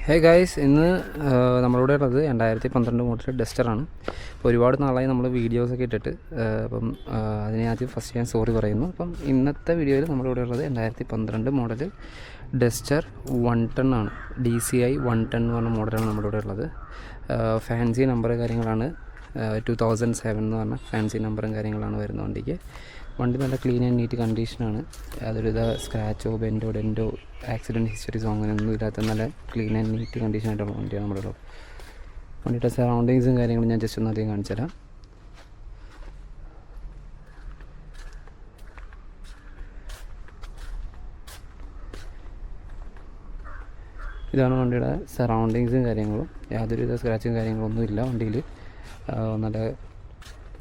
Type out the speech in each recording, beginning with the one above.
Hey guys, ഇന്ന് നമ്മളിവിടെ ഉള്ളത് 2012 മോഡൽ ഡസ്റ്ററാണ്. അപ്പോൾ ഒരുപാട് നാളായി നമ്മൾ വീഡിയോസൊക്കെ ഇട്ടിട്ട്, അപ്പം അതിനെ ആദ്യം ഫസ്റ്റ് ഞാൻ സോറി പറയുന്നു. അപ്പം ഇന്നത്തെ വീഡിയോയിൽ നമ്മളിവിടെ ഉള്ളത് 2012 മോഡൽ ഡസ്റ്റർ 110 ആണ്. DCI 110 എന്ന് പറഞ്ഞ മോഡലാണ് നമ്മളിവിടെ ഉള്ളത്. ഫാൻസി നമ്പർ കാര്യങ്ങളാണ്, 2007 എന്ന് പറഞ്ഞ ഫാൻസി നമ്പറും കാര്യങ്ങളാണ് വരുന്ന വണ്ടിക്ക്. വണ്ടി നല്ല ക്ലീൻ ആൻഡ് നീറ്റ് കണ്ടീഷനാണ്. യാതൊരുവിധ സ്ക്രാച്ചോ ബെൻഡോ ഡെൻഡോ ആക്സിഡൻറ്റ് ഹിസ്റ്ററീസോ അങ്ങനെയൊന്നും ഇല്ലാത്ത നല്ല ക്ലീൻ ആൻഡ് നീറ്റ് കണ്ടീഷനായിട്ടുള്ള വണ്ടിയാണ് നമ്മുടെ ഉള്ളത്. വണ്ടിയുടെ സറൗണ്ടിങ്സും കാര്യങ്ങളും ഞാൻ ജസ്റ്റ് ഒന്ന് അധികം കാണിച്ചു തരാം. ഇതാണ് വണ്ടിയുടെ സറൗണ്ടിങ്സും കാര്യങ്ങളും. യാതൊരുവിധ സ്ക്രാച്ചും കാര്യങ്ങളൊന്നും ഇല്ല വണ്ടിയിൽ. നല്ല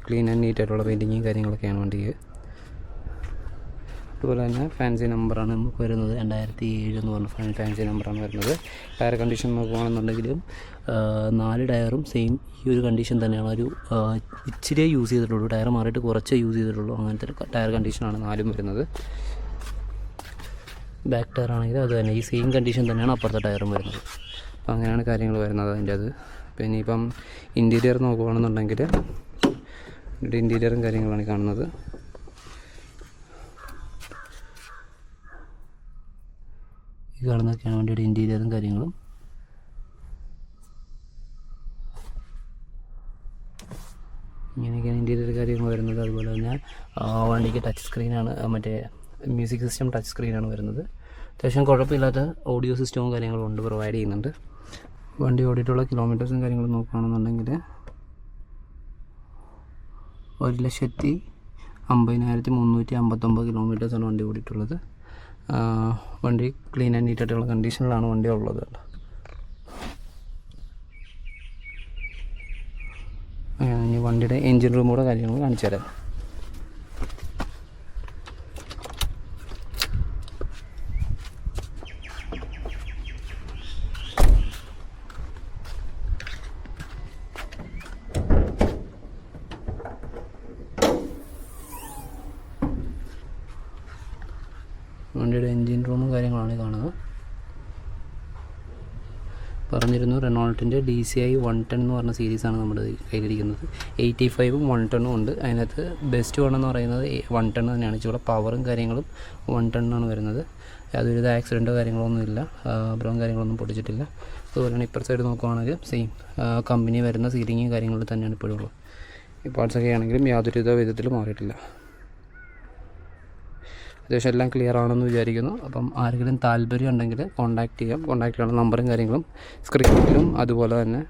ക്ലീൻ ആൻഡ് നീറ്റായിട്ടുള്ള പെയിൻറ്റിങ്ങും കാര്യങ്ങളൊക്കെയാണ് വണ്ടിക്ക്. അതുപോലെ തന്നെ ഫാൻസി നമ്പറാണ് നമുക്ക് വരുന്നത്. 2007 എന്ന് പറഞ്ഞ ഫാൻസി നമ്പറാണ് വരുന്നത്. ടയർ കണ്ടീഷൻ നോക്കുകയാണെന്നുണ്ടെങ്കിലും 4 ടയറും സെയിം ഈ ഒരു കണ്ടീഷൻ തന്നെയാണ്. ഒരു ഇച്ചിരി യൂസ് ചെയ്തിട്ടുള്ളൂ, ടയർ മാറിയിട്ട് കുറച്ച് യൂസ് ചെയ്തിട്ടുള്ളൂ. അങ്ങനത്തെ ടയർ കണ്ടീഷനാണ് 4ഉം വരുന്നത്. ബാക്ക് ടയർ ആണെങ്കിൽ അത് തന്നെ ഈ സെയിം കണ്ടീഷൻ തന്നെയാണ് അപ്പുറത്തെ ടയറും വരുന്നത്. അപ്പോൾ അങ്ങനെയാണ് കാര്യങ്ങൾ വരുന്നത് അതിൻ്റെ അത്. പിന്നെ ഇപ്പം ഇൻറ്റീരിയർ നോക്കുകയാണെന്നുണ്ടെങ്കിൽ ഇൻറ്റീരിയറും കാര്യങ്ങളാണ് കാണുന്നത്. ഈ കാണുന്നതൊക്കെയാണ് വണ്ടിയുടെ ഇൻറ്റീരിയറും കാര്യങ്ങളും. ഇങ്ങനെയൊക്കെയാണ് ഇൻറ്റീരിയർ കാര്യങ്ങൾ വരുന്നത്. അതുപോലെ തന്നെ വണ്ടിക്ക് ടച്ച് സ്ക്രീനാണ്, മറ്റേ മ്യൂസിക് സിസ്റ്റം ടച്ച് സ്ക്രീനാണ് വരുന്നത്. അത്യാവശ്യം കുഴപ്പമില്ലാത്ത ഓഡിയോ സിസ്റ്റവും കാര്യങ്ങളും ഉണ്ട്, പ്രൊവൈഡ് ചെയ്യുന്നുണ്ട്. വണ്ടി ഓടിയിട്ടുള്ള കിലോമീറ്റേഴ്സും കാര്യങ്ങളും നോക്കുകയാണെന്നുണ്ടെങ്കിൽ 1,50,359 കിലോമീറ്റേഴ്സാണ് വണ്ടി ഓടിയിട്ടുള്ളത്. വണ്ടി ക്ലീൻ ആൻഡ് നീറ്റായിട്ടുള്ള കണ്ടീഷനിലാണ് വണ്ടി ഉള്ളത്. ഇനി വണ്ടിയുടെ എൻജിൻ റൂമൂടെ കാര്യങ്ങൾ കാണിച്ചു തരാം. വണ്ടിയുടെ എൻജിൻ റൂമും കാര്യങ്ങളാണ് കാണുന്നത്. പറഞ്ഞിരുന്നു റെനോൾട്ടിൻ്റെ DCI 110 എന്ന് പറഞ്ഞ സീരീസാണ് നമ്മുടെ കയ്യിലിരിക്കുന്നത്. 85ഉം 110ഉം ഉണ്ട്. അതിനകത്ത് ബെസ്റ്റ് വൺ എന്ന് പറയുന്നത് 110 തന്നെയാണ്. ഇച്ചിരി പവറും കാര്യങ്ങളും 110 ആണ് വരുന്നത്. യാതൊരുവിധ ആക്സിഡൻറ്റോ കാര്യങ്ങളൊന്നും ഇല്ല, ബ്രവും കാര്യങ്ങളൊന്നും പൊട്ടിച്ചിട്ടില്ല. അതുപോലെ തന്നെ ഇപ്പുറത്തെ സൈഡ് നോക്കുകയാണെങ്കിൽ സെയിം കമ്പനി വരുന്ന സീലിങ്ങും കാര്യങ്ങളും തന്നെയാണ് ഇപ്പോഴും ഉള്ളത്. ഈ പാർട്സൊക്കെ ആണെങ്കിലും യാതൊരുവിധ വിധത്തിലും മാറിയിട്ടില്ല. അത്യാവശ്യം എല്ലാം ക്ലിയർ ആണെന്ന് വിചാരിക്കുന്നു. അപ്പം ആരെങ്കിലും താല്പര്യം ഉണ്ടെങ്കിൽ കോൺടാക്റ്റ് ചെയ്യാം. കോൺടാക്റ്റ് ചെയ്യാനുള്ള നമ്പറും കാര്യങ്ങളും സ്ക്രീനിലും അതുപോലെ തന്നെ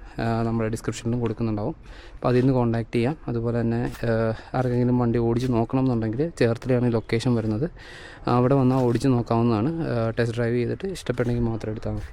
നമ്മുടെ ഡിസ്ക്രിപ്ഷനിലും കൊടുക്കുന്നുണ്ടാവും. അപ്പോൾ അതിൽ നിന്ന് കോൺടാക്റ്റ് ചെയ്യാം. അതുപോലെ തന്നെ ആർക്കെങ്കിലും വണ്ടി ഓടിച്ച് നോക്കണം എന്നുണ്ടെങ്കിൽ ചേർത്തലയാണ് ലൊക്കേഷൻ വരുന്നത്. അവിടെ വന്നാൽ ഓടിച്ച് നോക്കാവുന്നതാണ്. ടെസ്റ്റ് ഡ്രൈവ് ചെയ്തിട്ട് ഇഷ്ടപ്പെട്ടെങ്കിൽ മാത്രം എടുത്താൽ മതി.